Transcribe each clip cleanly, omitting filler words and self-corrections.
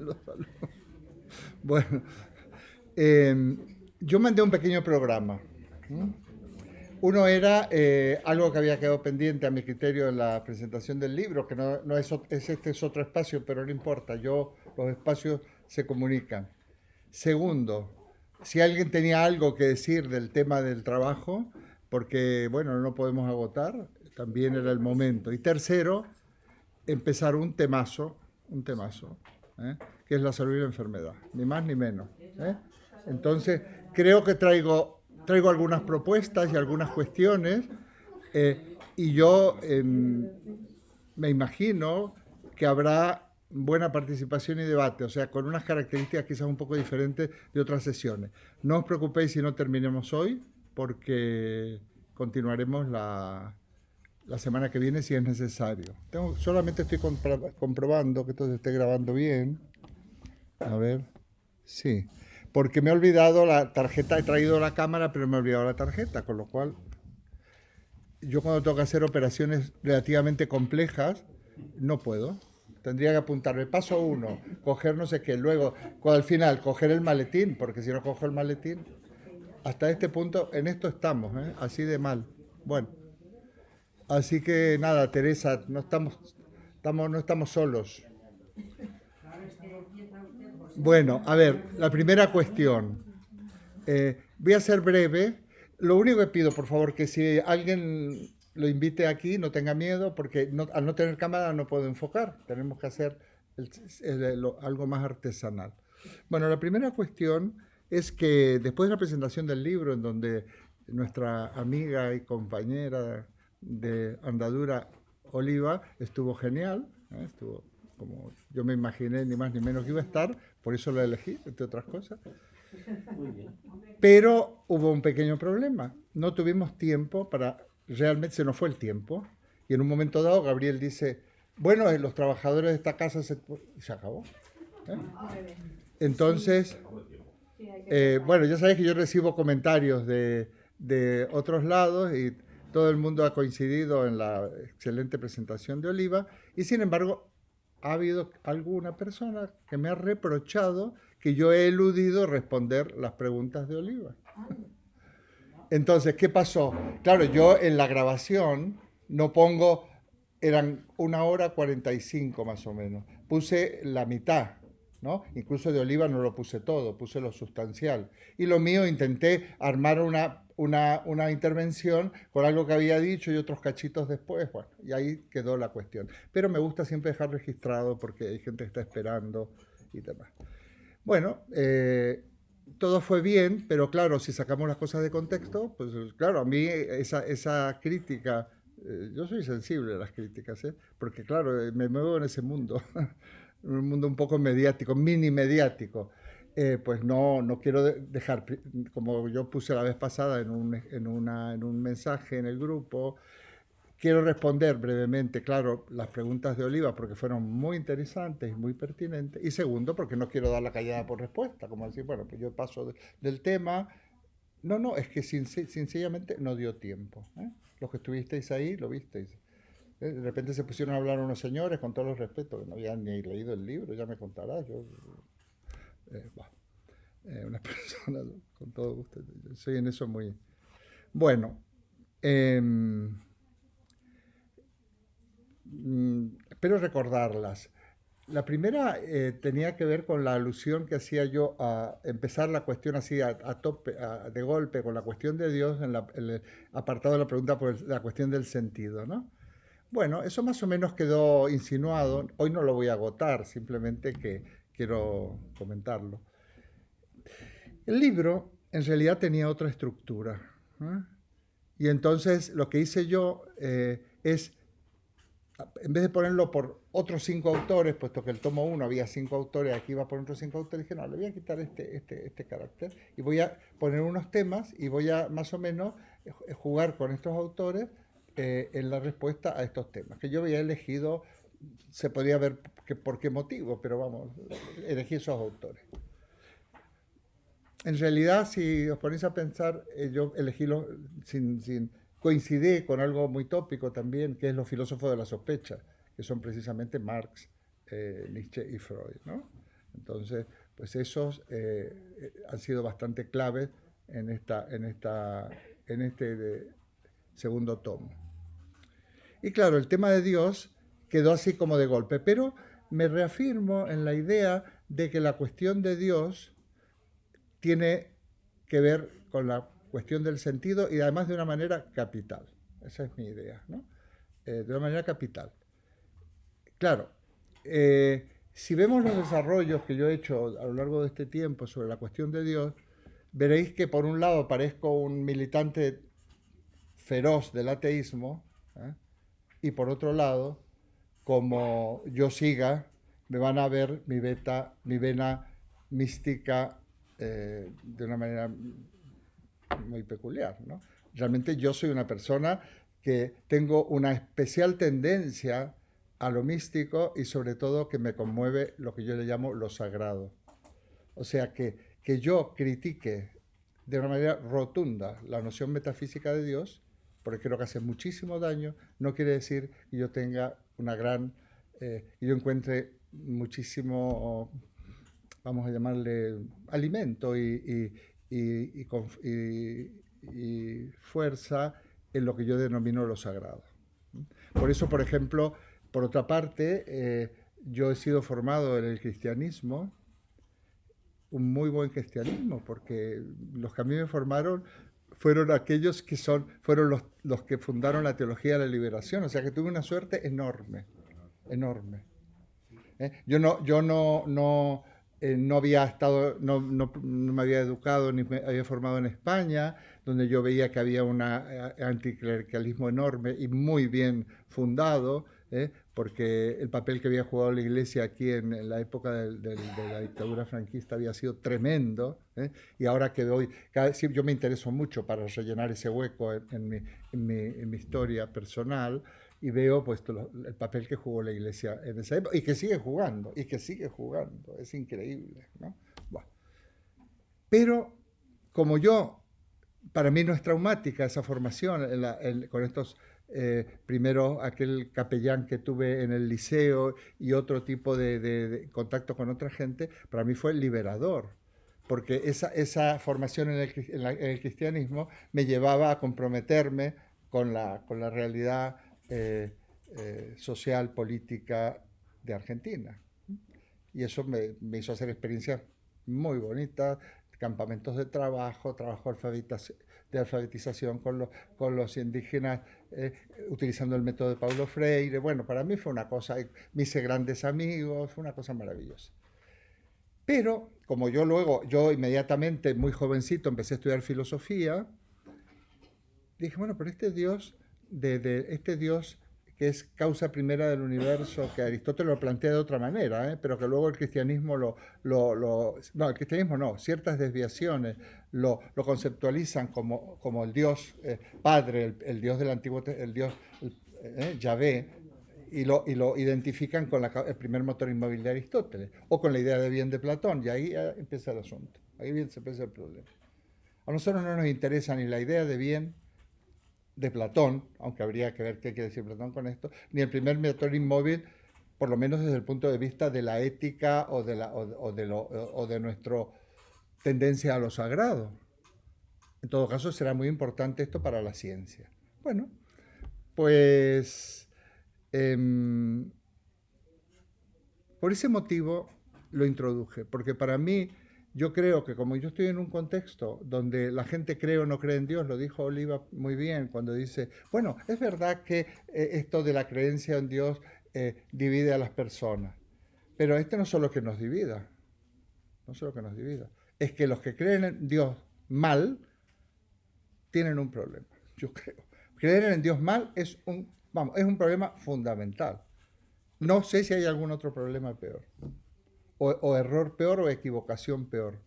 Los saludo. Bueno, yo mandé un pequeño programa. ¿Mm? Uno era algo que había quedado pendiente a mi criterio en la presentación del libro, que no es, este es otro espacio, pero no importa, los espacios se comunican. Segundo, si alguien tenía algo que decir del tema del trabajo, porque bueno, no podemos agotar, también era el momento. Y tercero, empezar un temazo, ¿eh? Que es la salud y la enfermedad, ni más ni menos. ¿Eh? Entonces, creo que traigo algunas propuestas y algunas cuestiones, y yo me imagino que habrá buena participación y debate, o sea, con unas características quizás un poco diferentes de otras sesiones. No os preocupéis si no terminemos hoy, porque continuaremos la semana que viene si es necesario. Solamente estoy comprobando que todo se esté grabando bien. A ver, sí. Porque me he olvidado la tarjeta, he traído la cámara, pero me he olvidado la tarjeta, con lo cual yo cuando tengo que hacer operaciones relativamente complejas, no puedo. Tendría que apuntarme paso uno, coger no sé qué, luego al final coger el maletín, porque si no cojo el maletín, hasta este punto, en esto estamos, ¿eh? Así de mal. Bueno, así que nada, Teresa, no estamos solos. Bueno, a ver, la primera cuestión. Voy a ser breve. Lo único que pido, por favor, que si alguien lo invite aquí, no tenga miedo, porque al no tener cámara no puedo enfocar. Tenemos que hacer algo más artesanal. Bueno, la primera cuestión es que después de la presentación del libro, en donde nuestra amiga y compañera de andadura, Oliva, estuvo genial, ¿eh? Estuvo como yo me imaginé, ni más ni menos que iba a estar, por eso la elegí, entre otras cosas. Pero hubo un pequeño problema. No tuvimos tiempo para, realmente se nos fue el tiempo. Y en un momento dado Gabriel dice, bueno, los trabajadores de esta casa se acabó. ¿Eh? Entonces, bueno, ya sabéis que yo recibo comentarios de otros lados y todo el mundo ha coincidido en la excelente presentación de Oliva. Y sin embargo, ha habido alguna persona que me ha reprochado que yo he eludido responder las preguntas de Oliva. Entonces, ¿qué pasó? Claro, yo en la grabación no pongo, eran 1 hora 45 más o menos. Puse la mitad, ¿no? Incluso de Oliva no lo puse todo, puse lo sustancial. Y lo mío intenté armar una intervención con algo que había dicho y otros cachitos después, bueno, y ahí quedó la cuestión. Pero me gusta siempre dejar registrado porque hay gente que está esperando y demás. Bueno, todo fue bien, pero claro, si sacamos las cosas de contexto, pues claro, a mí esa crítica, yo soy sensible a las críticas, ¿eh? Porque claro, me muevo en ese mundo, un mundo un poco mediático, mini mediático. Pues no quiero dejar, como yo puse la vez pasada en un mensaje en el grupo, quiero responder brevemente, claro, las preguntas de Oliva porque fueron muy interesantes y muy pertinentes. Y segundo, porque no quiero dar la callada por respuesta, como decir, bueno, pues yo paso del tema. No, es que sencillamente no dio tiempo. ¿Eh? Los que estuvisteis ahí lo visteis. De repente se pusieron a hablar unos señores, con todos los respetos, que no habían ni leído el libro, ya me contarás. Bah, una persona con todo gusto. Soy en eso muy... Bueno, eh, espero recordarlas. La primera tenía que ver con la alusión que hacía yo a empezar la cuestión así a tope, de golpe, con la cuestión de Dios en el apartado de la pregunta por la cuestión del sentido, ¿no? Bueno, eso más o menos quedó insinuado. Hoy no lo voy a agotar, simplemente que quiero comentarlo. El libro en realidad tenía otra estructura, ¿eh? Y entonces lo que hice yo es en vez de ponerlo por otros 5 autores, puesto que el tomo 1 había 5 autores, aquí iba a poner otros 5 autores, dije, no, le voy a quitar este carácter y voy a poner unos temas y voy a más o menos jugar con estos autores en la respuesta a estos temas, que yo había elegido, se podría ver por qué motivo, pero vamos, elegí esos autores. En realidad, si os ponéis a pensar, yo elegí coincidí con algo muy tópico también, que es los filósofos de la sospecha, que son precisamente Marx, Nietzsche y Freud, ¿no? Entonces, pues esos han sido bastante claves en este segundo tomo. Y claro, el tema de Dios quedó así como de golpe, pero me reafirmo en la idea de que la cuestión de Dios tiene que ver con la cuestión del sentido y además de una manera capital. Esa es mi idea, ¿no? De una manera capital. Claro, si vemos los desarrollos que yo he hecho a lo largo de este tiempo sobre la cuestión de Dios, veréis que por un lado parezco un militante feroz del ateísmo, ¿eh? Y por otro lado, como yo siga, me van a ver mi vena mística de una manera muy peculiar, ¿no? Realmente yo soy una persona que tengo una especial tendencia a lo místico y sobre todo que me conmueve lo que yo le llamo lo sagrado. O sea, que yo critique de una manera rotunda la noción metafísica de Dios, porque creo que hace muchísimo daño, no quiere decir que yo tenga una gran, que yo encuentre muchísimo, vamos a llamarle, alimento y fuerza en lo que yo denomino lo sagrado. Por eso, por ejemplo, por otra parte, yo he sido formado en el cristianismo, un muy buen cristianismo, porque los que a mí me formaron fueron aquellos que fueron los que fundaron la teología de la liberación, o sea que tuve una suerte enorme, enorme. No había estado, no me había educado ni me había formado en España, donde yo veía que había un anticlericalismo enorme y muy bien fundado, porque el papel que había jugado la Iglesia aquí en la época de la dictadura franquista había sido tremendo, y ahora que yo me intereso mucho para rellenar ese hueco en mi historia personal, y veo pues el papel que jugó la Iglesia en esa época y que sigue jugando, es increíble, ¿no? Bueno. Pero como para mí no es traumática esa formación con estos primero aquel capellán que tuve en el liceo y otro tipo de contacto con otra gente, para mí fue liberador, porque esa formación en el cristianismo me llevaba a comprometerme con la realidad social, política de Argentina. Y eso me hizo hacer experiencias muy bonitas, campamentos de trabajo de alfabetización con los indígenas, utilizando el método de Paulo Freire. Bueno, para mí fue una cosa, me hice grandes amigos, fue una cosa maravillosa. Pero como yo inmediatamente, muy jovencito, empecé a estudiar filosofía, dije, bueno, pero este Dios que es causa primera del universo, que Aristóteles lo plantea de otra manera, pero que luego el cristianismo no, el cristianismo no, ciertas desviaciones lo conceptualizan como el Dios Padre, el Dios del Antiguo, el Dios Yahvé, y lo identifican con el primer motor inmóvil de Aristóteles, o con la idea de bien de Platón, y ahí empieza el asunto, ahí se empieza el problema. A nosotros no nos interesa ni la idea de bien de Platón, aunque habría que ver qué quiere decir Platón con esto, ni el primer motor inmóvil, por lo menos desde el punto de vista de la ética o de nuestra tendencia a lo sagrado. En todo caso, será muy importante esto para la ciencia. Bueno, pues por ese motivo lo introduje, porque para mí, yo creo que como yo estoy en un contexto donde la gente cree o no cree en Dios, lo dijo Oliva muy bien cuando dice, bueno, es verdad que esto de la creencia en Dios divide a las personas, pero no solo que nos divida, es que los que creen en Dios mal tienen un problema, yo creo. Creer en Dios mal es un problema fundamental. No sé si hay algún otro problema peor. O error peor o equivocación peor,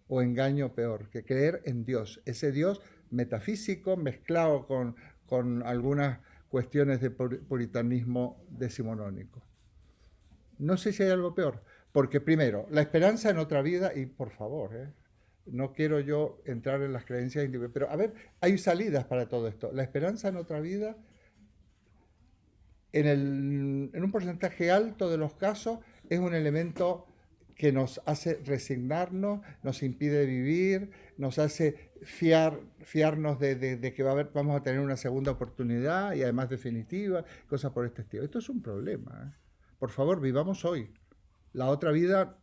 o engaño peor, que creer en Dios, ese Dios metafísico mezclado con algunas cuestiones de puritanismo decimonónico. No sé si hay algo peor, porque primero, la esperanza en otra vida, y por favor, no quiero yo entrar en las creencias individuales, pero a ver, hay salidas para todo esto. La esperanza en otra vida, en un porcentaje alto de los casos, es un elemento que nos hace resignarnos, nos impide vivir, nos hace fiarnos de que vamos a tener una segunda oportunidad y además definitiva, cosas por este estilo. Esto es un problema, ¿eh? Por favor, vivamos hoy. La otra vida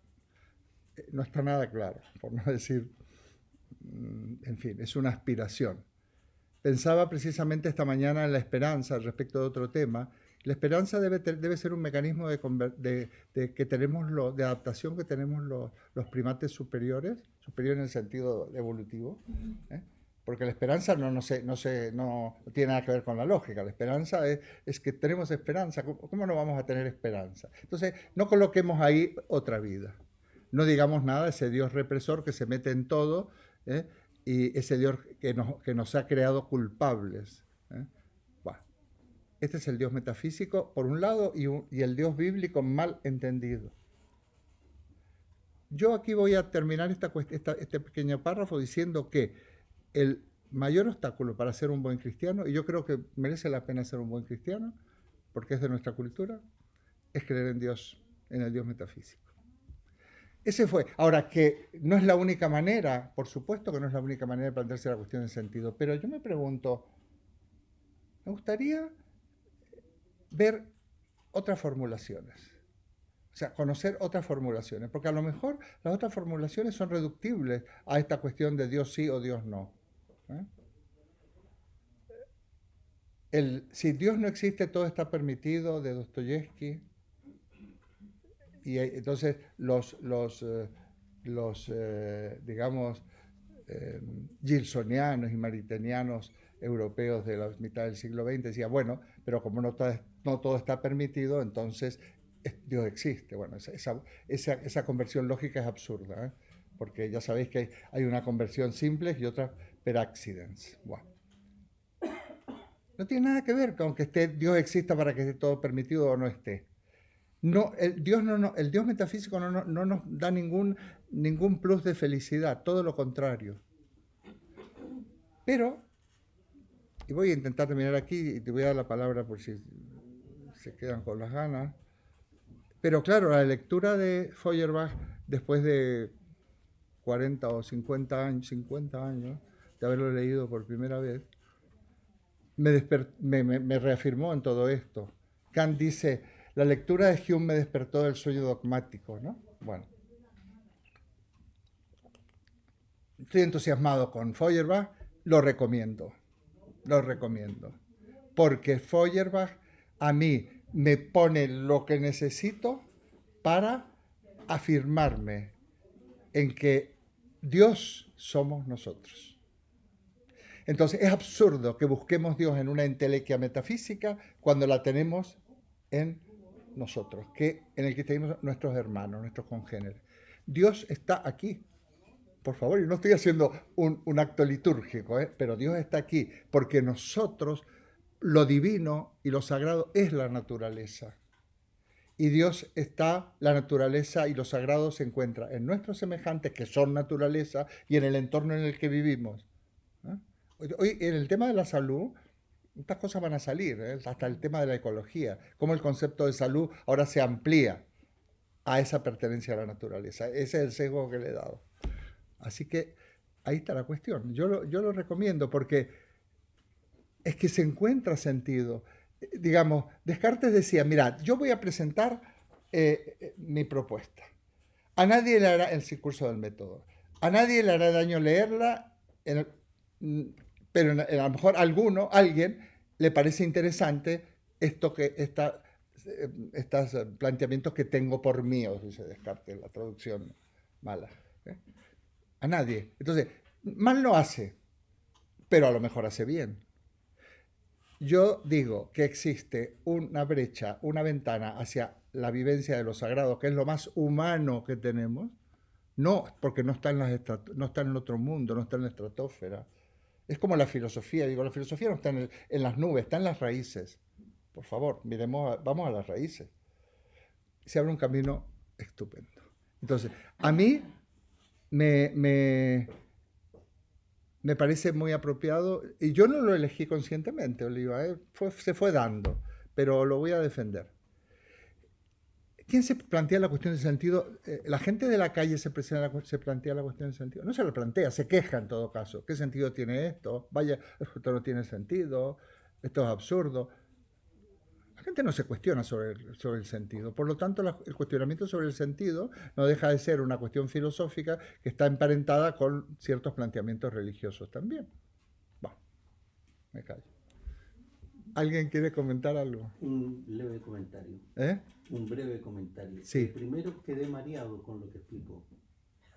no está nada clara, por no decir, en fin, es una aspiración. Pensaba precisamente esta mañana en la esperanza respecto de otro tema. La esperanza debe ser un mecanismo que tenemos de adaptación que tenemos los primates superiores en el sentido evolutivo, ¿eh? Porque la esperanza no tiene nada que ver con la lógica. La esperanza es que tenemos esperanza. ¿Cómo no vamos a tener esperanza? Entonces, no coloquemos ahí otra vida. No digamos nada de ese Dios represor que se mete en todo, ¿eh? Y ese Dios que nos ha creado culpables, ¿eh? Bueno, este es el Dios metafísico, por un lado, y el Dios bíblico mal entendido. Yo aquí voy a terminar este pequeño párrafo diciendo que el mayor obstáculo para ser un buen cristiano, y yo creo que merece la pena ser un buen cristiano, porque es de nuestra cultura, es creer en Dios, en el Dios metafísico. Ese fue. Ahora, que no es la única manera, por supuesto que no es la única manera de plantearse la cuestión en sentido, pero yo me pregunto, me gustaría ver otras formulaciones, o sea, conocer otras formulaciones, porque a lo mejor las otras formulaciones son reductibles a esta cuestión de Dios sí o Dios no, ¿eh? Si Dios no existe, todo está permitido, de Dostoyevsky. Y entonces digamos, gilsonianos y maritenianos europeos de la mitad del siglo XX decían, bueno, pero como no todo está permitido, entonces Dios existe. Bueno, esa conversión lógica es absurda, ¿eh? Porque ya sabéis que hay una conversión simple y otra per accidens. Bueno. No tiene nada que ver con que Dios exista para que esté todo permitido o no esté. No, el Dios metafísico no nos da ningún plus de felicidad, todo lo contrario. Pero, y voy a intentar terminar aquí y te voy a dar la palabra por si se quedan con las ganas. Pero claro, la lectura de Feuerbach, después de 40 o 50 años de haberlo leído por primera vez, me reafirmó en todo esto. Kant dice, la lectura de Hume me despertó del sueño dogmático, ¿no? Bueno. Estoy entusiasmado con Feuerbach, lo recomiendo. Porque Feuerbach a mí me pone lo que necesito para afirmarme en que Dios somos nosotros. Entonces es absurdo que busquemos Dios en una entelequia metafísica cuando la tenemos en nosotros, en el que tenemos nuestros hermanos, nuestros congéneres. Dios está aquí. Por favor, yo no estoy haciendo un acto litúrgico, pero Dios está aquí porque nosotros, lo divino y lo sagrado es la naturaleza. Y Dios está, la naturaleza y lo sagrado se encuentra en nuestros semejantes, que son naturaleza, y en el entorno en el que vivimos. Hoy, en el tema de la salud, estas cosas van a salir, hasta el tema de la ecología, cómo el concepto de salud ahora se amplía a esa pertenencia a la naturaleza. Ese es el sesgo que le he dado. Así que ahí está la cuestión. Yo lo recomiendo porque es que se encuentra sentido. Digamos, Descartes decía, mirad, yo voy a presentar mi propuesta. A nadie le hará, el curso del método, a nadie le hará daño leerla, pero a lo mejor alguien le parece interesante estos planteamientos que tengo por míos, dice Descartes, la traducción mala. A nadie. Entonces, mal no hace, pero a lo mejor hace bien. Yo digo que existe una brecha, una ventana hacia la vivencia de lo sagrado, que es lo más humano que tenemos, no porque no está en el otro mundo, no está en la estratosfera. Es como la filosofía, digo, la filosofía no está en las nubes, está en las raíces. Por favor, vamos a las raíces. Se abre un camino estupendo. Entonces, a mí me parece muy apropiado, y yo no lo elegí conscientemente, Oliva, se fue dando, pero lo voy a defender. ¿Quién se plantea la cuestión del sentido? La gente de la calle se plantea la cuestión del sentido. No se la plantea, se queja en todo caso. ¿Qué sentido tiene esto? Vaya, esto no tiene sentido, esto es absurdo. La gente no se cuestiona sobre el sentido. Por lo tanto, el cuestionamiento sobre el sentido no deja de ser una cuestión filosófica que está emparentada con ciertos planteamientos religiosos también. Bueno, me callo. ¿Alguien quiere comentar algo? Un leve comentario. ¿Eh? Un breve comentario. Sí. Primero quedé mareado con lo que explicó.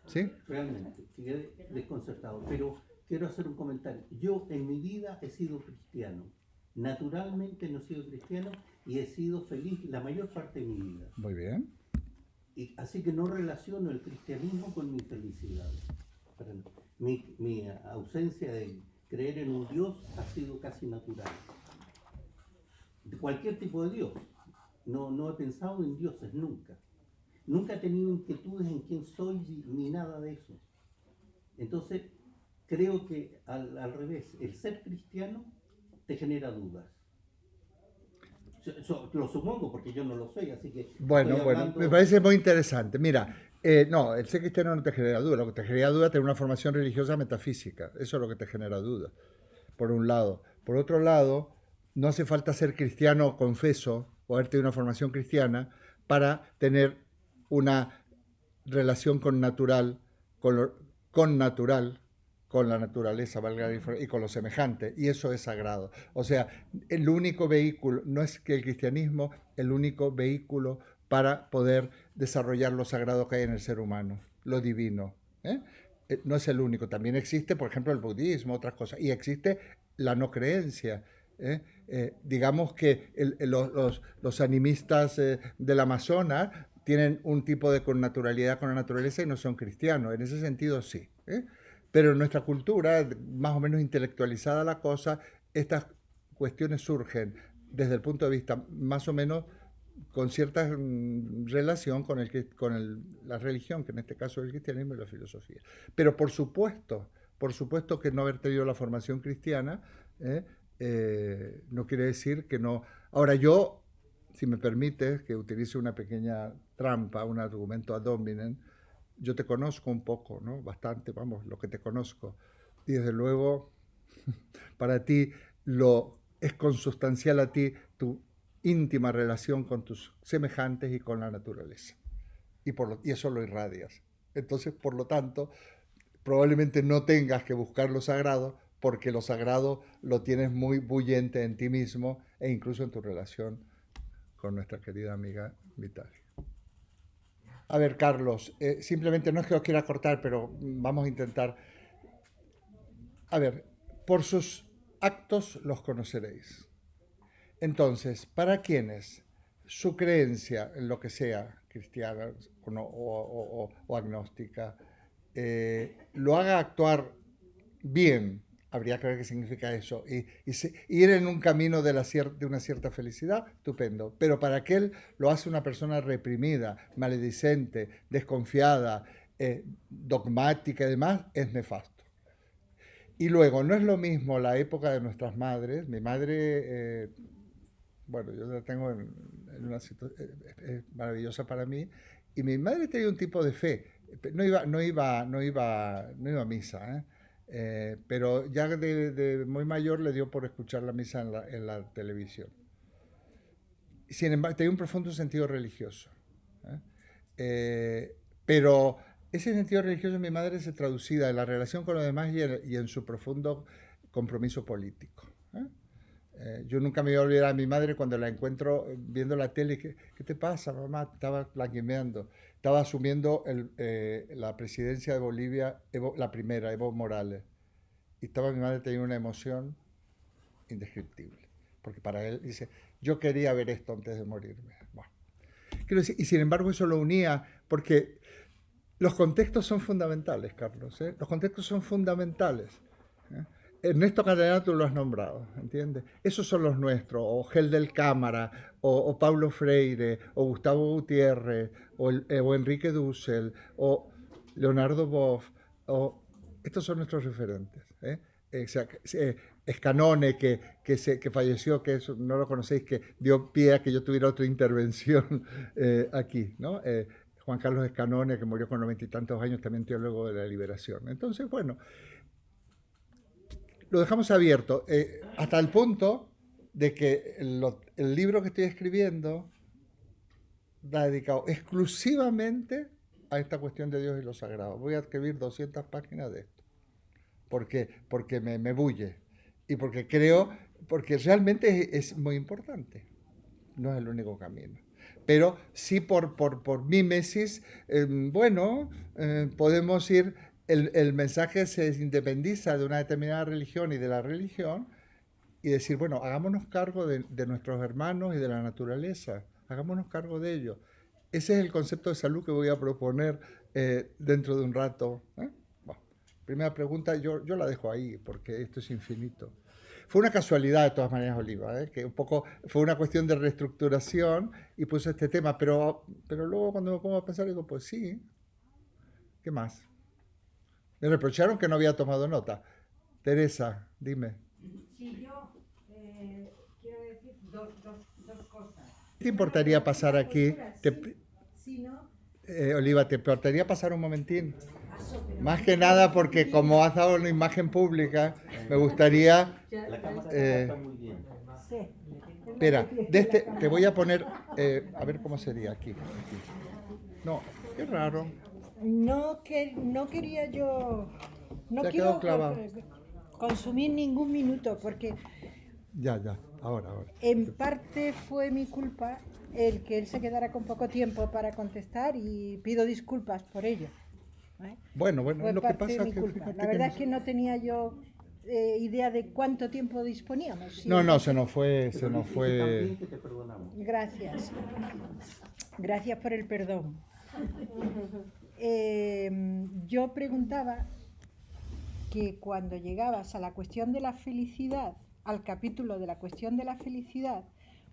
¿Sí? Realmente, quedé desconcertado. Pero quiero hacer un comentario. Yo en mi vida he sido cristiano. Naturalmente no he sido cristiano y he sido feliz la mayor parte de mi vida. Muy bien. Y así que no relaciono el cristianismo con mi felicidad. Mi ausencia de creer en un Dios ha sido casi natural. De cualquier tipo de Dios. No he pensado en dioses nunca. Nunca he tenido inquietudes en quién soy ni nada de eso. Entonces, creo que al revés, el ser cristiano te genera dudas. Lo supongo porque yo no lo soy, así que... Bueno, me parece muy interesante. Mira, no, el ser cristiano no te genera duda. Lo que te genera duda es tener una formación religiosa metafísica. Eso es lo que te genera duda, por un lado. Por otro lado, no hace falta ser cristiano confeso o haber tenido una formación cristiana para tener una relación con natural, con la naturaleza, valga la diferencia, y con lo semejante, y eso es sagrado. O sea, el único vehículo, no es que el cristianismo, el único vehículo para poder desarrollar lo sagrado que hay en el ser humano, lo divino. ¿eh? No es el único, también existe, por ejemplo, el budismo, otras cosas, y existe la no creencia. Digamos que los animistas del Amazonas tienen un tipo de connaturalidad con la naturaleza y no son cristianos, en ese sentido sí. Pero en nuestra cultura, más o menos intelectualizada la cosa, estas cuestiones surgen desde el punto de vista más o menos con cierta relación con la religión, que en este caso es el cristianismo y la filosofía. Pero por supuesto que no haber tenido la formación cristiana no quiere decir que no. Ahora yo, si me permites que utilice una pequeña trampa, un argumento ad hominem, yo te conozco un poco, ¿no? Bastante, vamos, lo que te conozco. Y desde luego, para ti es consustancial a ti tu íntima relación con tus semejantes y con la naturaleza. Y eso lo irradias. Entonces, por lo tanto, probablemente no tengas que buscar lo sagrado, porque lo sagrado lo tienes muy bullente en ti mismo e incluso en tu relación con nuestra querida amiga Vitaly. A ver, Carlos, simplemente no es que os quiera cortar, pero vamos a intentar. A ver, por sus actos los conoceréis. Entonces, para quienes su creencia en lo que sea, cristiana o agnóstica, lo haga actuar bien, habría que ver qué significa eso, y ir en un camino de una cierta felicidad, estupendo. Pero para aquel lo hace una persona reprimida, maledicente, desconfiada, dogmática y demás, es nefasto. Y luego, no es lo mismo la época de nuestras madres. Mi madre, bueno, yo la tengo en una situación maravillosa para mí, y mi madre tenía un tipo de fe. No iba a misa, pero ya de muy mayor le dio por escuchar la misa en la televisión. Sin embargo, tenía un profundo sentido religioso. Pero ese sentido religioso de mi madre se traducía en la relación con los demás y en su profundo compromiso político. Yo nunca me voy a olvidar a mi madre cuando la encuentro viendo la tele. ¿Qué te pasa, mamá? Estaba lagrimeando. Estaba asumiendo la presidencia de Bolivia, la primera, Evo Morales. Y estaba mi madre teniendo una emoción indescriptible. Porque para él, dice, yo quería ver esto antes de morirme. Bueno. Quiero decir, y sin embargo eso lo unía porque los contextos son fundamentales, Carlos. Los contextos son fundamentales. Ernesto Cattaneo tú lo has nombrado, ¿entiendes? Esos son los nuestros, o Gel del Cámara, o Paulo Freire, o Gustavo Gutiérrez, o Enrique Dussel, o Leonardo Boff, estos son nuestros referentes. Scanone, que falleció, que eso, no lo conocéis, que dio pie a que yo tuviera otra intervención aquí, ¿no? Juan Carlos Scanone, que murió con 90 y tantos años, también teólogo de la liberación. Entonces, bueno, lo dejamos abierto, hasta el punto de que el libro que estoy escribiendo está dedicado exclusivamente a esta cuestión de Dios y lo sagrado. Voy a escribir 200 páginas de esto, porque me bulle y porque creo, porque realmente es muy importante, no es el único camino. Pero sí por mímesis, podemos ir, el mensaje se independiza de una determinada religión y de la religión y decir, bueno, hagámonos cargo de nuestros hermanos y de la naturaleza, hagámonos cargo de ellos. Ese es el concepto de salud que voy a proponer dentro de un rato. Bueno, primera pregunta, yo la dejo ahí porque esto es infinito. Fue una casualidad de todas maneras, Oliva, que un poco fue una cuestión de reestructuración y puse este tema, pero luego cuando me pongo a pensar digo, pues sí, ¿qué más? Me reprocharon que no había tomado nota. Teresa, dime. Sí, yo quiero decir dos cosas. ¿Qué te importaría pasar aquí? Si no, Oliva, ¿te importaría pasar un momentín? Más que nada porque como has dado una imagen pública, me gustaría... La cámara está muy bien. sí. Espera, te voy a poner... a ver cómo sería aquí. No, qué raro. No quería yo... No Se ha quiero quedado clavado. consumir ningún minuto porque Ya, ahora. en parte fue mi culpa el que él se quedara con poco tiempo para contestar y pido disculpas por ello. Bueno, Fue lo que parte pasa de mi es que... culpa. fíjate La verdad es que no tenía yo idea de cuánto tiempo disponíamos. No, se nos fue... También que te perdonamos. Gracias. Gracias por el perdón. Yo preguntaba que cuando llegabas a la cuestión de la felicidad, al capítulo de la cuestión de la felicidad,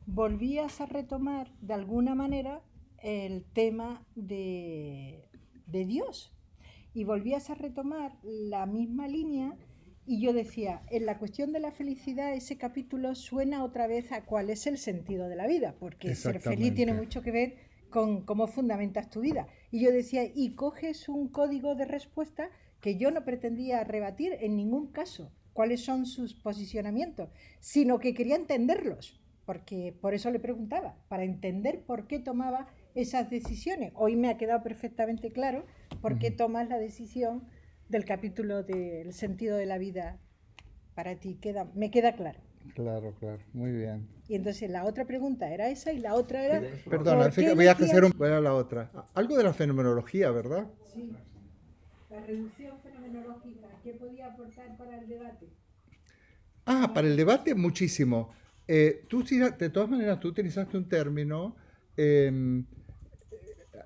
volvías a retomar de alguna manera el tema de Dios y volvías a retomar la misma línea y yo decía, en la cuestión de la felicidad ese capítulo suena otra vez a cuál es el sentido de la vida, porque ser feliz tiene mucho que ver con cómo fundamentas tu vida. Y yo decía, y coges un código de respuesta que yo no pretendía rebatir en ningún caso cuáles son sus posicionamientos, sino que quería entenderlos, porque por eso le preguntaba, para entender por qué tomaba esas decisiones. Hoy me ha quedado perfectamente claro por qué tomas la decisión del capítulo del sentido de la vida. Para ti me queda claro. Claro, muy bien. Y entonces la otra pregunta era esa y la otra era... Perdona, voy a hacer ¿Cuál era la otra? Algo de la fenomenología, ¿verdad? Sí. La reducción fenomenológica, ¿qué podía aportar para el debate? Para el debate muchísimo. De todas maneras, tú utilizaste un término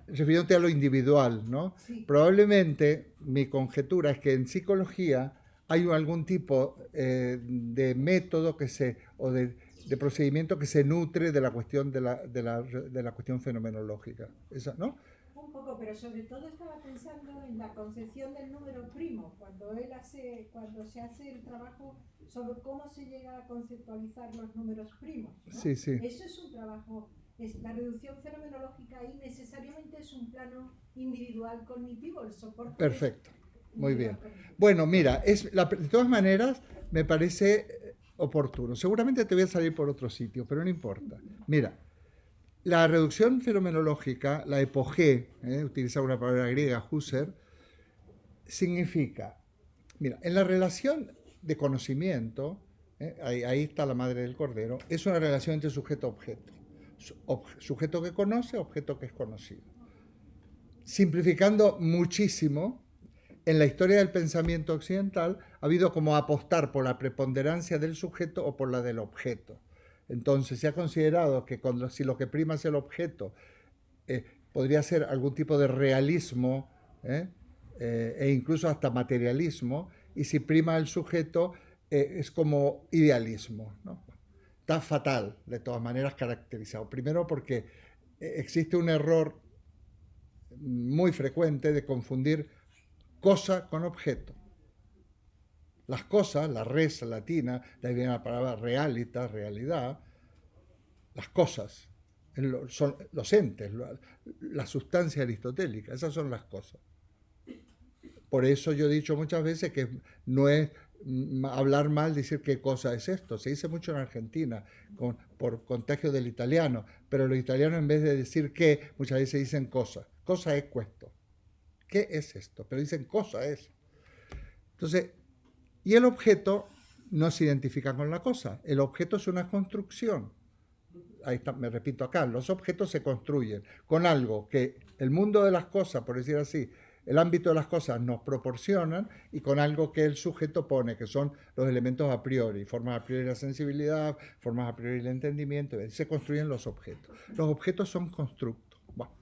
refiriéndote a lo individual, ¿no? Sí. Probablemente mi conjetura es que en psicología hay algún tipo de método o de procedimiento que se nutre de la cuestión de la cuestión fenomenológica, ¿no? Un poco, pero sobre todo estaba pensando en la concepción del número primo, cuando se hace el trabajo sobre cómo se llega a conceptualizar los números primos, ¿no? Sí. Eso es un trabajo, la reducción fenomenológica ahí necesariamente es un plano individual cognitivo, el soporte. Perfecto, muy bien. Bueno, mira, de todas maneras me parece oportuno. Seguramente te voy a salir por otro sitio, pero no importa. Mira, la reducción fenomenológica, la epogé, utilizar una palabra griega, Husserl, significa, mira, en la relación de conocimiento, ahí está la madre del cordero, es una relación entre sujeto-objeto. Sujeto que conoce, objeto que es conocido. Simplificando muchísimo, en la historia del pensamiento occidental ha habido como apostar por la preponderancia del sujeto o por la del objeto. Entonces se ha considerado que si lo que prima es el objeto, podría ser algún tipo de realismo e incluso hasta materialismo, y si prima el sujeto es como idealismo, ¿no? Está fatal, de todas maneras, caracterizado. Primero porque existe un error muy frecuente de confundir cosa con objeto. Las cosas, la res latina, de ahí viene la palabra realitas, realidad, las cosas, son los entes, la sustancia aristotélica, esas son las cosas. Por eso yo he dicho muchas veces que no es hablar mal, decir qué cosa es esto. Se dice mucho en Argentina, por contagio del italiano, pero los italianos en vez de decir qué, muchas veces dicen cosa. Cosa es questo. ¿Qué es esto? Pero dicen cosa es. Entonces, y el objeto no se identifica con la cosa. El objeto es una construcción. Ahí está, me repito acá, los objetos se construyen con algo que el mundo de las cosas, por decir así, el ámbito de las cosas nos proporcionan y con algo que el sujeto pone, que son los elementos a priori, formas a priori de la sensibilidad, formas a priori del entendimiento, y se construyen los objetos. Los objetos son constructos. Bueno,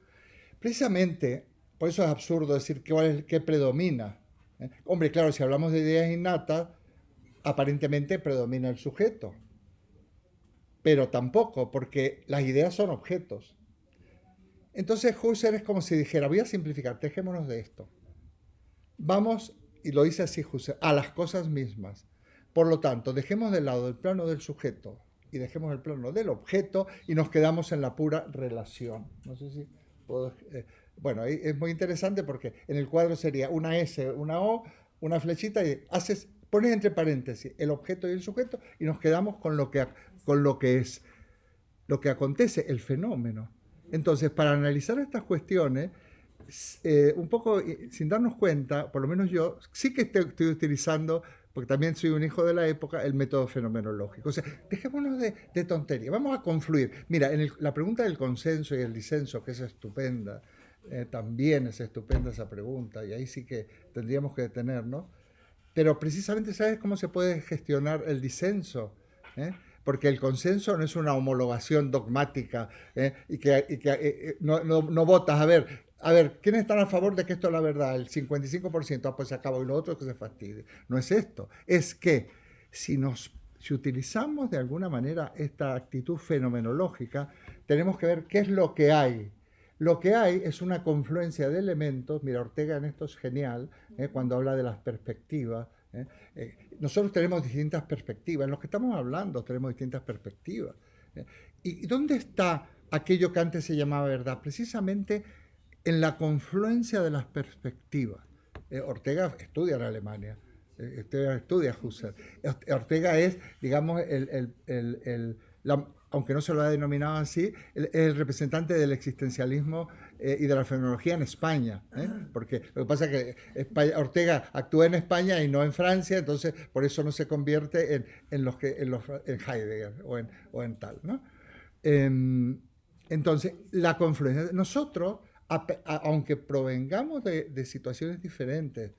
precisamente, por eso es absurdo decir qué predomina. Hombre, claro, si hablamos de ideas innatas, aparentemente predomina el sujeto, pero tampoco, porque las ideas son objetos. Entonces Husserl es como si dijera, voy a simplificar, dejémonos de esto. Vamos, y lo dice así Husserl, a las cosas mismas. Por lo tanto, dejemos de lado el plano del sujeto y dejemos el plano del objeto y nos quedamos en la pura relación. No sé si puedo... bueno, es muy interesante porque en el cuadro sería una S, una O, una flechita y pones entre paréntesis el objeto y el sujeto y nos quedamos con lo que es, lo que acontece, el fenómeno. Entonces, para analizar estas cuestiones, un poco sin darnos cuenta, por lo menos yo, sí que estoy utilizando, porque también soy un hijo de la época, el método fenomenológico. O sea, dejémonos de tontería, vamos a confluir. Mira, la pregunta del consenso y el disenso, que es estupenda, también es estupenda esa pregunta, y ahí sí que tendríamos que detenernos. Pero precisamente, ¿sabes cómo se puede gestionar el disenso? Porque el consenso no es una homologación dogmática y que no votas. A ver, ¿quiénes están a favor de que esto es la verdad? El 55%, pues se acabó, y lo otro que se fastidie. No es esto, es que si utilizamos de alguna manera esta actitud fenomenológica, tenemos que ver qué es lo que hay. Lo que hay es una confluencia de elementos. Mira, Ortega en esto es genial, cuando habla de las perspectivas. Nosotros tenemos distintas perspectivas, en los que estamos hablando tenemos distintas perspectivas. ¿Y dónde está aquello que antes se llamaba verdad? Precisamente en la confluencia de las perspectivas. Ortega estudia en Alemania, Ortega estudia Husserl. Ortega es, digamos, aunque no se lo ha denominado así, el representante del existencialismo y de la fenomenología en España, porque lo que pasa es que Ortega actúa en España y no en Francia, entonces por eso no se convierte en Heidegger o en tal, ¿no? Entonces, la confluencia. Nosotros, aunque provengamos de situaciones diferentes,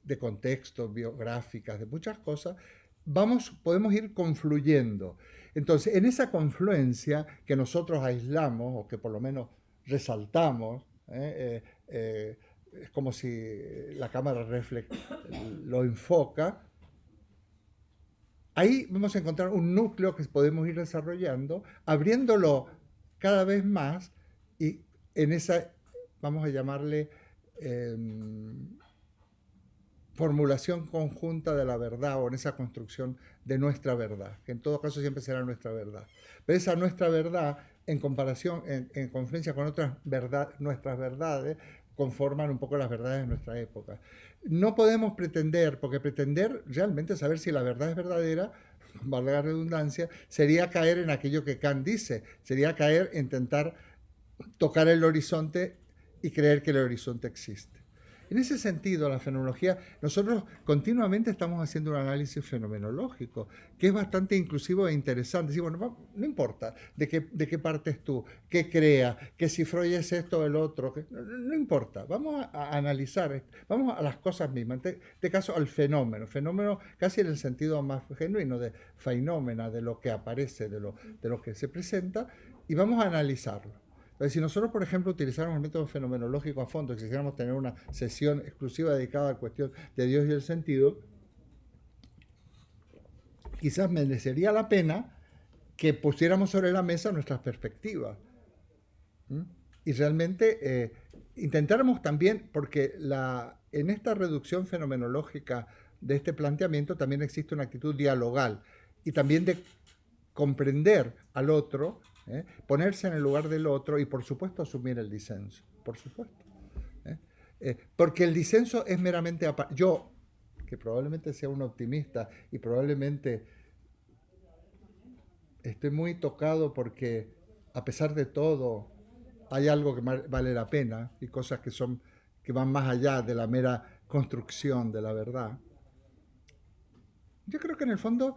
de contextos, biográficas, de muchas cosas, podemos ir confluyendo. Entonces, en esa confluencia que nosotros aislamos, o que por lo menos resaltamos, es como si la cámara reflex lo enfoca, ahí vamos a encontrar un núcleo que podemos ir desarrollando, abriéndolo cada vez más, y en esa, vamos a llamarle, formulación conjunta de la verdad, o en esa construcción de nuestra verdad, que en todo caso siempre será nuestra verdad. Pero esa nuestra verdad, en comparación, en confluencia con nuestras verdades, conforman un poco las verdades de nuestra época. No podemos pretender, porque pretender realmente saber si la verdad es verdadera, valga la redundancia, sería caer en aquello que Kant dice, sería caer en intentar tocar el horizonte y creer que el horizonte existe. En ese sentido, la fenomenología, nosotros continuamente estamos haciendo un análisis fenomenológico, que es bastante inclusivo e interesante. Sí, bueno, no importa de qué partes tú, qué creas, que si Freud es esto o el otro, no importa. Vamos a analizar, vamos a las cosas mismas. En este caso, al fenómeno casi en el sentido más genuino de fenómena, de lo que aparece, de lo que se presenta, y vamos a analizarlo. Entonces, si nosotros, por ejemplo, utilizáramos el método fenomenológico a fondo, quisiéramos tener una sesión exclusiva dedicada a la cuestión de Dios y el sentido, quizás merecería la pena que pusiéramos sobre la mesa nuestras perspectivas. Y realmente intentáramos también, porque en esta reducción fenomenológica de este planteamiento también existe una actitud dialogal y también de comprender al otro, ponerse en el lugar del otro y por supuesto asumir el disenso, por supuesto. Porque el disenso es meramente... Yo, que probablemente sea un optimista y probablemente estoy muy tocado porque a pesar de todo hay algo que vale la pena y cosas que van más allá de la mera construcción de la verdad. Yo creo que en el fondo,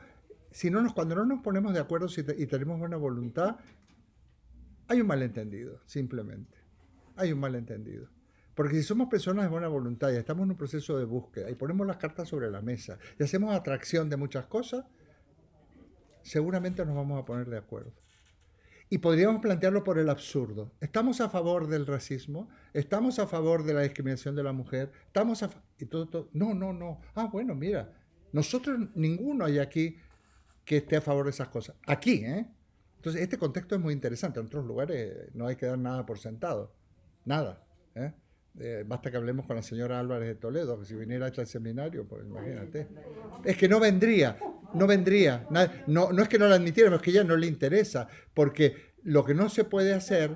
cuando no nos ponemos de acuerdo y tenemos buena voluntad, hay un malentendido, simplemente. Hay un malentendido. Porque si somos personas de buena voluntad y estamos en un proceso de búsqueda y ponemos las cartas sobre la mesa y hacemos atracción de muchas cosas, seguramente nos vamos a poner de acuerdo. Y podríamos plantearlo por el absurdo. ¿Estamos a favor del racismo? ¿Estamos a favor de la discriminación de la mujer? ¿Estamos a y todo? No. Ah, bueno, mira. Nosotros, ninguno hay aquí que esté a favor de esas cosas. Aquí, ¿eh? Entonces, este contexto es muy interesante. En otros lugares no hay que dar nada por sentado. Nada. Basta que hablemos con la señora Álvarez de Toledo, que si viniera a este seminario, pues imagínate. Es que no vendría. No es que no la admitiéramos, es que ya no le interesa, porque lo que no se puede hacer,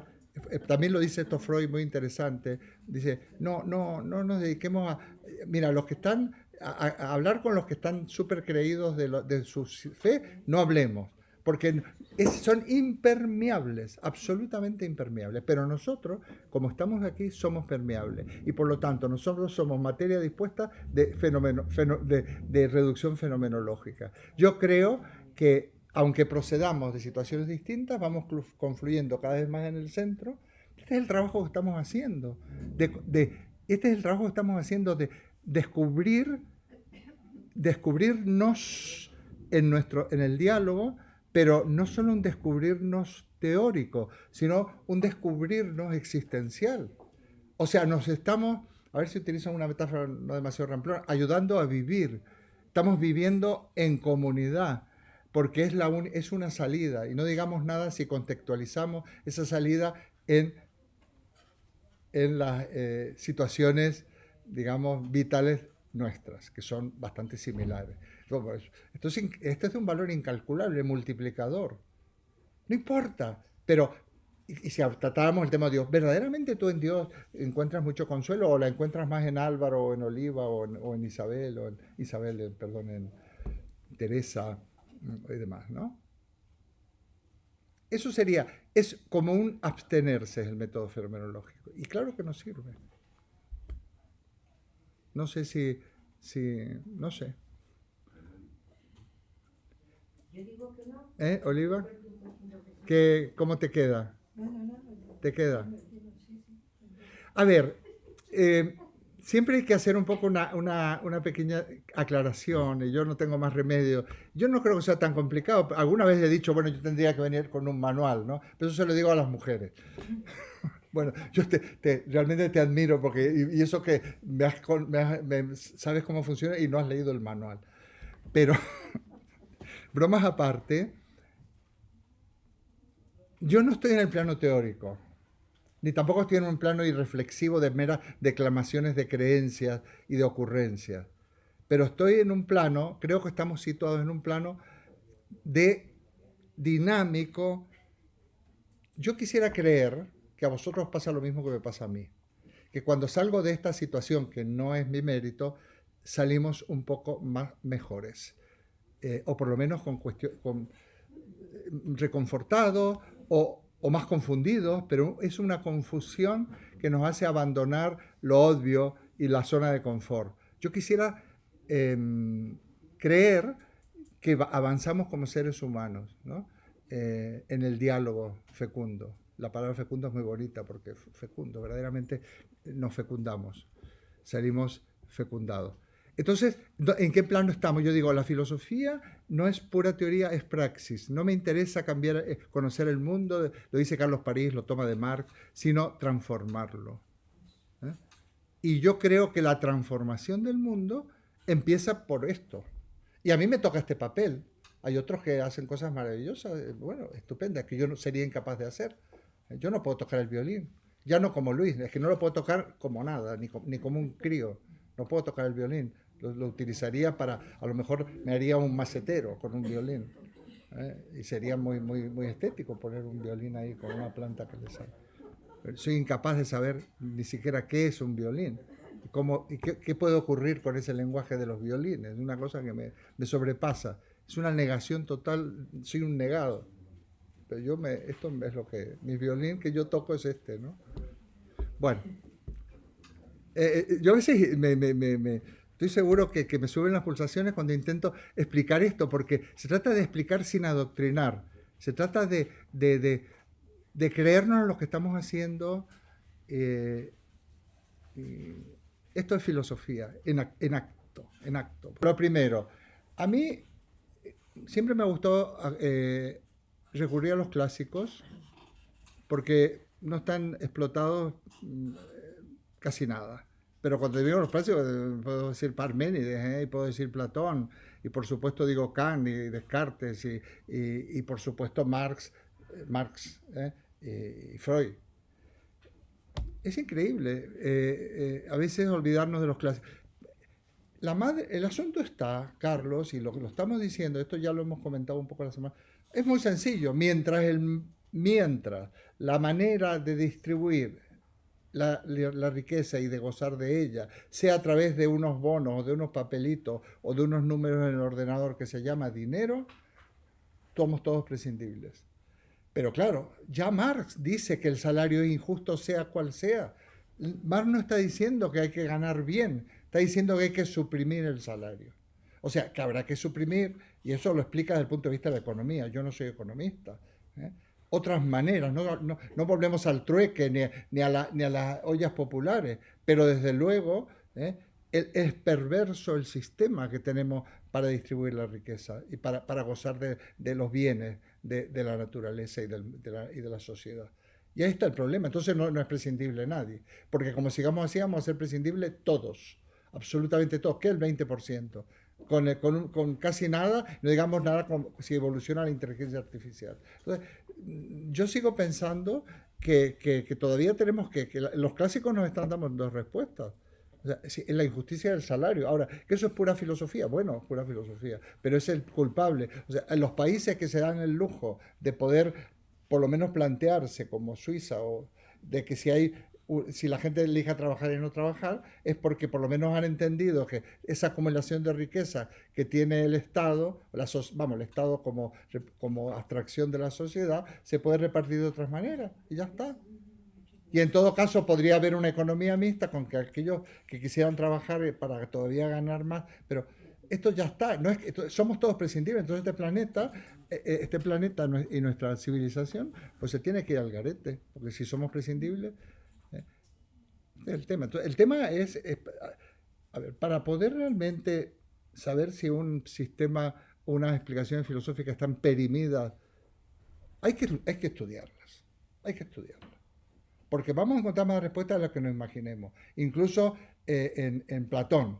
también lo dice esto Freud muy interesante, dice, no nos dediquemos a, mira, los que están, a hablar con los que están súper creídos de su fe, no hablemos, porque son impermeables, absolutamente impermeables, pero nosotros, como estamos aquí, somos permeables, y por lo tanto nosotros somos materia dispuesta de reducción fenomenológica. Yo creo que, aunque procedamos de situaciones distintas, vamos confluyendo cada vez más en el centro. Este es el trabajo que estamos haciendo, de descubrirnos en el diálogo, pero no solo un descubrirnos teórico, sino un descubrirnos existencial. O sea, nos estamos, a ver si utilizo una metáfora no demasiado ramplona, ayudando a vivir. Estamos viviendo en comunidad, porque es una salida. Y no digamos nada si contextualizamos esa salida en las situaciones, digamos, vitales nuestras, que son bastante similares. Entonces, esto es de un valor incalculable, multiplicador. No importa, pero y si tratábamos el tema de Dios, ¿verdaderamente tú en Dios encuentras mucho consuelo o la encuentras más en Álvaro o en Oliva o en Isabel, en Teresa y demás, ¿no? Eso es como un abstenerse, es el método fenomenológico. Y claro que no sirve. No sé no sé. Yo digo que no. Oliva? ¿Cómo te queda? ¿Te queda? A ver, siempre hay que hacer un poco una pequeña aclaración, y yo no tengo más remedio. Yo no creo que sea tan complicado. Alguna vez he dicho, bueno, yo tendría que venir con un manual, ¿no? Pero eso se lo digo a las mujeres. Bueno, yo realmente te admiro, porque y eso que sabes cómo funciona y no has leído el manual. Pero, bromas aparte, yo no estoy en el plano teórico, ni tampoco estoy en un plano irreflexivo de meras declamaciones de creencias y de ocurrencias. Pero estoy en un plano, creo que estamos situados en un plano de dinámico. Yo quisiera creer que a vosotros pasa lo mismo que me pasa a mí. Que cuando salgo de esta situación, que no es mi mérito, salimos un poco más mejores. O por lo menos reconfortados o más confundidos, pero es una confusión que nos hace abandonar lo obvio y la zona de confort. Yo quisiera creer que avanzamos como seres humanos, ¿no? En el diálogo fecundo. La palabra fecundo es muy bonita porque fecundo, verdaderamente nos fecundamos, salimos fecundados. Entonces, ¿en qué plano estamos? Yo digo, la filosofía no es pura teoría, es praxis. No me interesa conocer el mundo, lo dice Carlos París, lo toma de Marx, sino transformarlo. Y yo creo que la transformación del mundo empieza por esto. Y a mí me toca este papel. Hay otros que hacen cosas maravillosas, bueno, estupendas, que yo no sería incapaz de hacer. Yo no puedo tocar el violín, ya no como Luis, es que no lo puedo tocar como nada, ni como un crío. No puedo tocar el violín, Lo utilizaría para, a lo mejor me haría un macetero con un violín. Y sería muy, muy, muy estético poner un violín ahí con una planta que le sale. Soy incapaz de saber ni siquiera qué es un violín. Y qué puede ocurrir con ese lenguaje de los violines. Es una cosa que me sobrepasa. Es una negación total. Soy un negado. Pero esto es lo que... Mi violín que yo toco es este, ¿no? Bueno. Yo a veces estoy seguro que me suben las pulsaciones cuando intento explicar esto, porque se trata de explicar sin adoctrinar. Se trata de creernos en lo que estamos haciendo. Esto es filosofía, en acto. Lo primero, a mí siempre me gustó recurrir a los clásicos, porque no están explotados casi nada. Pero cuando digo los clásicos, puedo decir Parménides, y puedo decir Platón, y por supuesto digo Kant y Descartes, y por supuesto Marx y Freud. Es increíble a veces olvidarnos de los clásicos. El asunto está, Carlos, y lo que lo estamos diciendo, esto ya lo hemos comentado un poco la semana, es muy sencillo. Mientras la manera de distribuir la riqueza y de gozar de ella sea a través de unos bonos o de unos papelitos o de unos números en el ordenador que se llama dinero, somos todos prescindibles. Pero claro, ya Marx dice que el salario es injusto sea cual sea. Marx no está diciendo que hay que ganar bien, está diciendo que hay que suprimir el salario. O sea, que habrá que suprimir, y eso lo explica desde el punto de vista de la economía. Yo no soy economista. Otras maneras, no volvemos al trueque ni a las ollas populares, pero desde luego es perverso el sistema que tenemos para distribuir la riqueza y para gozar de los bienes de la naturaleza y de la sociedad. Y ahí está el problema. Entonces no es prescindible nadie, porque como sigamos así vamos a ser prescindibles todos, absolutamente todos, que el 20%. Con casi nada, no digamos nada si evoluciona la inteligencia artificial. Entonces, yo sigo pensando que todavía tenemos que los clásicos nos están dando dos respuestas. O sea, en la injusticia del salario. Ahora, que eso es pura filosofía, bueno, es pura filosofía, pero es el culpable. O sea, en los países que se dan el lujo de poder por lo menos plantearse, como Suiza, o de que si la gente elige trabajar y no trabajar, es porque por lo menos han entendido que esa acumulación de riqueza que tiene el Estado, el Estado como abstracción de la sociedad, se puede repartir de otras maneras, y ya está. Y en todo caso podría haber una economía mixta con que aquellos que quisieran trabajar para todavía ganar más, pero esto ya está, somos todos prescindibles. Entonces este planeta y nuestra civilización pues se tiene que ir al garete, porque si somos prescindibles, el tema. Entonces, el tema es, a ver, para poder realmente saber si un sistema o unas explicaciones filosóficas están perimidas, hay que estudiarlas, porque vamos a encontrar más respuestas de las que nos imaginemos, incluso en Platón,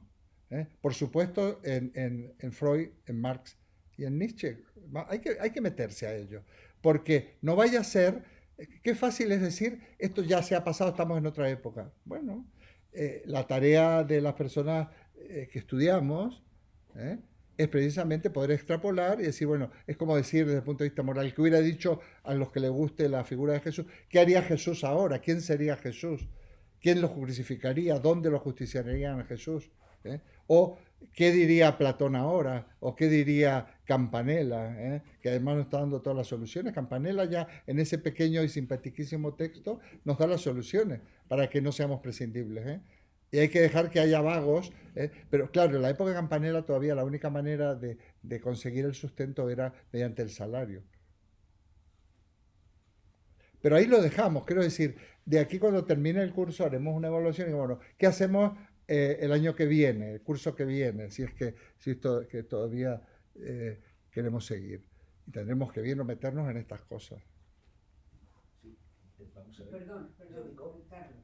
por supuesto en Freud, en Marx y en Nietzsche. Hay que meterse a ello, porque no vaya a ser... Qué fácil es decir, esto ya se ha pasado, estamos en otra época. Bueno, la tarea de las personas que estudiamos es precisamente poder extrapolar y decir, bueno, es como decir desde el punto de vista moral, que hubiera dicho a los que les guste la figura de Jesús, ¿qué haría Jesús ahora? ¿Quién sería Jesús? ¿Quién lo crucificaría? ¿Dónde lo justiciarían a Jesús? O ¿qué diría Platón ahora? ¿O qué diría Campanella? Que además nos está dando todas las soluciones. Campanella ya en ese pequeño y simpaticísimo texto nos da las soluciones para que no seamos prescindibles. Y hay que dejar que haya vagos. Pero claro, en la época de Campanella todavía la única manera de conseguir el sustento era mediante el salario. Pero ahí lo dejamos. Quiero decir, de aquí cuando termine el curso haremos una evaluación y bueno, ¿qué hacemos el año que viene, el curso que viene, si todavía queremos seguir? Y tendremos que bien meternos en estas cosas. Sí, vamos a ver. Perdón, Yo digo, Carlos.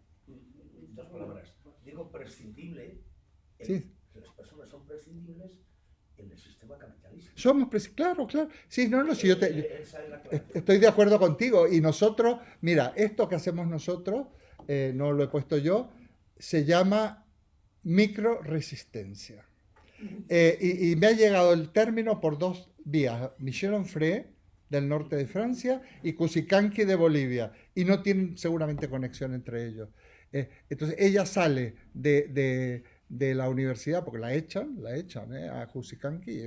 dos palabras. Digo prescindible. Sí. Las personas son prescindibles en el sistema capitalista. Claro. Sí, si yo estoy de acuerdo contigo. Y nosotros, mira, esto que hacemos nosotros, no lo he puesto yo, se llama microresistencia. Y me ha llegado el término por dos vías. Michel Onfray, del norte de Francia, y Cusicanqui de Bolivia. Y no tienen seguramente conexión entre ellos. Entonces ella sale de la universidad, porque la echan a Cusicanqui,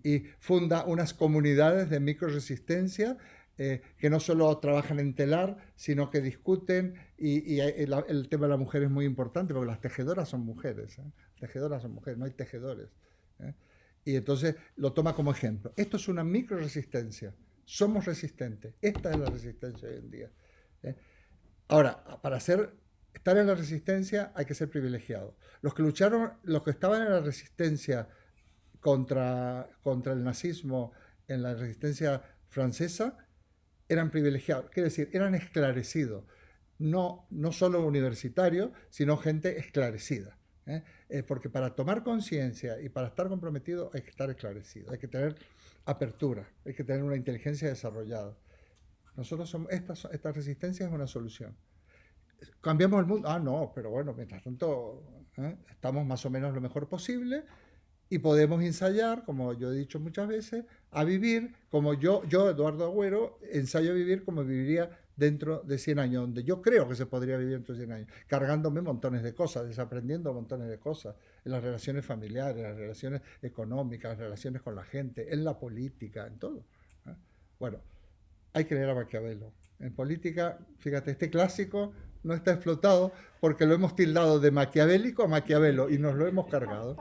y funda unas comunidades de microresistencia que no solo trabajan en telar, sino que discuten, y el tema de la mujer es muy importante, porque las tejedoras son mujeres, tejedoras son mujeres, no hay tejedores. Y entonces lo toma como ejemplo. Esto es una microresistencia, somos resistentes, esta es la resistencia hoy en día. Ahora, para estar en la resistencia hay que ser privilegiado. Los que estaban en la resistencia contra el nazismo, en la resistencia francesa, eran privilegiados, quiere decir, eran esclarecidos, no solo universitarios, sino gente esclarecida. Porque para tomar conciencia y para estar comprometido hay que estar esclarecido, hay que tener apertura, hay que tener una inteligencia desarrollada. Nosotros somos, esta resistencia es una solución. ¿Cambiamos el mundo? Ah, no, pero bueno, mientras tanto, estamos más o menos lo mejor posible y podemos ensayar, como yo he dicho muchas veces, a vivir como yo Eduardo Agüero, ensayo a vivir como viviría dentro de 100 años, donde yo creo que se podría vivir dentro de 100 años, cargándome montones de cosas, desaprendiendo montones de cosas, en las relaciones familiares, en las relaciones económicas, en las relaciones con la gente, en la política, en todo. Bueno, hay que leer a Maquiavelo. En política, fíjate, este clásico no está explotado porque lo hemos tildado de maquiavélico a Maquiavelo y nos lo hemos cargado.